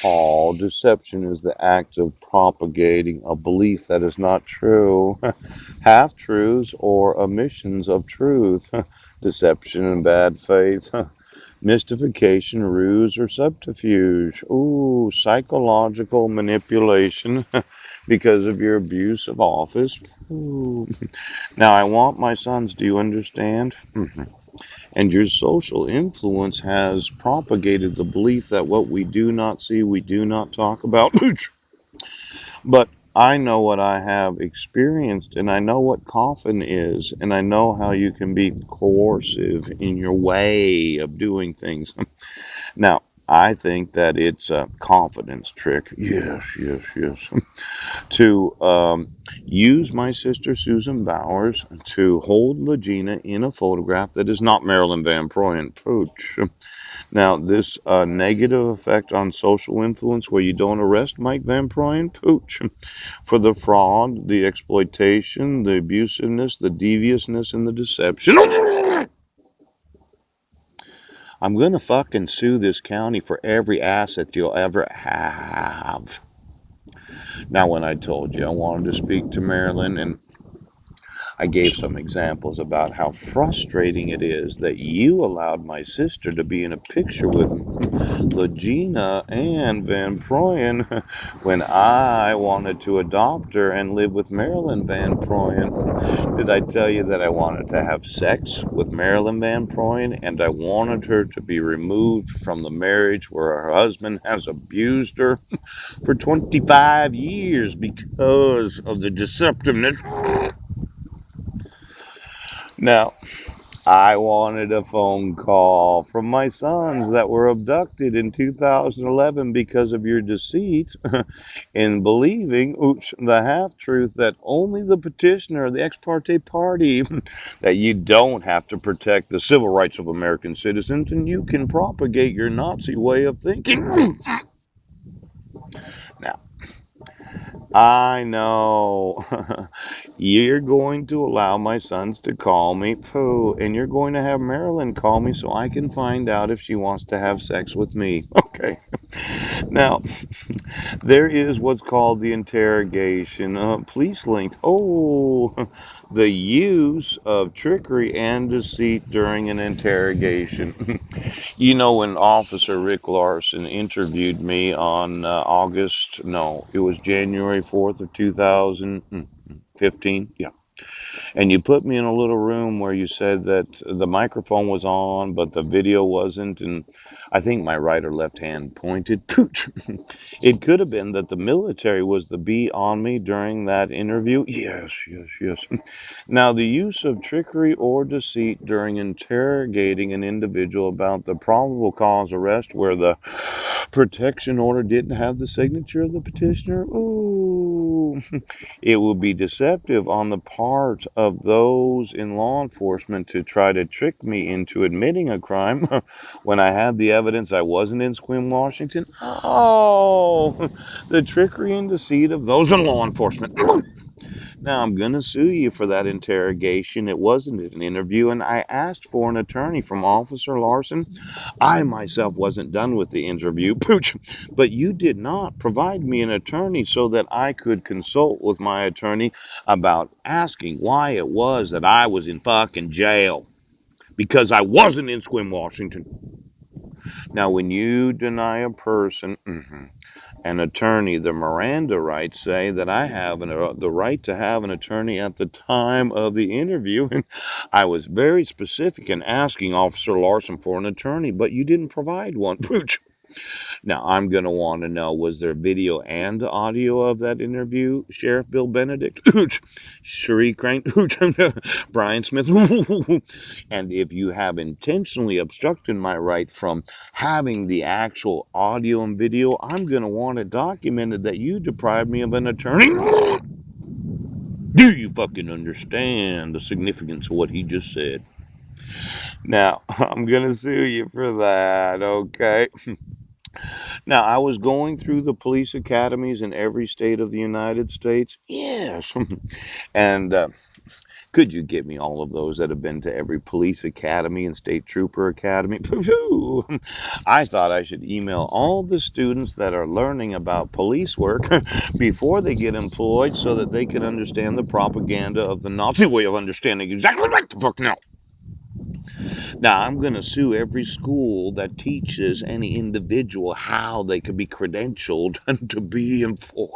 All deception is the act of propagating a belief that is not true, half truths or omissions of truth, deception and bad faith, mystification, ruse, or subterfuge. Ooh, psychological manipulation because of your abuse of office. Ooh. Now, I want my sons, do you understand? And your social influence has propagated the belief that what we do not see, we do not talk about. But I know what I have experienced, and I know what coffin is, and I know how you can be coercive in your way of doing things. Now, I think that it's a confidence trick. Yes, yes, yes. To use my sister Susan Bowers to hold Legina in a photograph that is not Marilyn Van Proyen. Pooch. Now, this negative effect on social influence where you don't arrest Mike Van Proyen, pooch, for the fraud, the exploitation, the abusiveness, the deviousness, and the deception. I'm going to fucking sue this county for every asset you'll ever have. Now, when I told you I wanted to speak to Marilyn, and I gave some examples about how frustrating it is that you allowed my sister to be in a picture with Legina and Van Proyen when I wanted to adopt her and live with Marilyn Van Proyen. Did I tell you that I wanted to have sex with Marilyn Van Proyen and I wanted her to be removed from the marriage where her husband has abused her for 25 years because of the deceptiveness? Now, I wanted a phone call from my sons that were abducted in 2011 because of your deceit in believing, oops, the half truth that only the petitioner, the ex parte party, that you don't have to protect the civil rights of American citizens and you can propagate your Nazi way of thinking. Now, I know. You're going to allow my sons to call me Pooh, and you're going to have Marilyn call me so I can find out if she wants to have sex with me. Okay. Now, there is what's called the interrogation. Police link. Oh, the use of trickery and deceit during an interrogation. You know, when Officer Rick Larson interviewed me on August, no, it was January 4th of 2015. Yeah. And you put me in a little room where you said that the microphone was on, but the video wasn't. And I think my right or left hand pointed. Pooch. It could have been that the military was the bee on me during that interview. Yes, yes, yes. Now, the use of trickery or deceit during interrogating an individual about the probable cause arrest where the protection order didn't have the signature of the petitioner. Ooh, it will be deceptive on the part of those in law enforcement to try to trick me into admitting a crime when I had the evidence I wasn't in Sequim, Washington. Oh, the trickery and deceit of those in law enforcement. Now, I'm going to sue you for that interrogation. It wasn't an interview, and I asked for an attorney from Officer Larson. I myself wasn't done with the interview, pooch, but you did not provide me an attorney so that I could consult with my attorney about asking why it was that I was in fucking jail because I wasn't in Sequim, Washington. Now, when you deny a person an attorney, the Miranda rights say that I have the right to have an attorney at the time of the interview. And I was very specific in asking Officer Larson for an attorney, but you didn't provide one. Pooch. Now, I'm going to want to know, was there video and audio of that interview? Sheriff Bill Benedict, Cherie Crane, Brian Smith, and if you have intentionally obstructed my right from having the actual audio and video, I'm going to want it documented that you deprived me of an attorney. Do you fucking understand the significance of what he just said? Now, I'm going to sue you for that, okay? Now, I was going through the police academies in every state of the United States. Yes. And Could you get me all of those that have been to every police academy and state trooper academy? Phew. I thought I should email all the students that are learning about police work before they get employed so that they can understand the propaganda of the Nazi way of understanding exactly right the fuck now. Now, I'm going to sue every school that teaches any individual how they could be credentialed to be informed.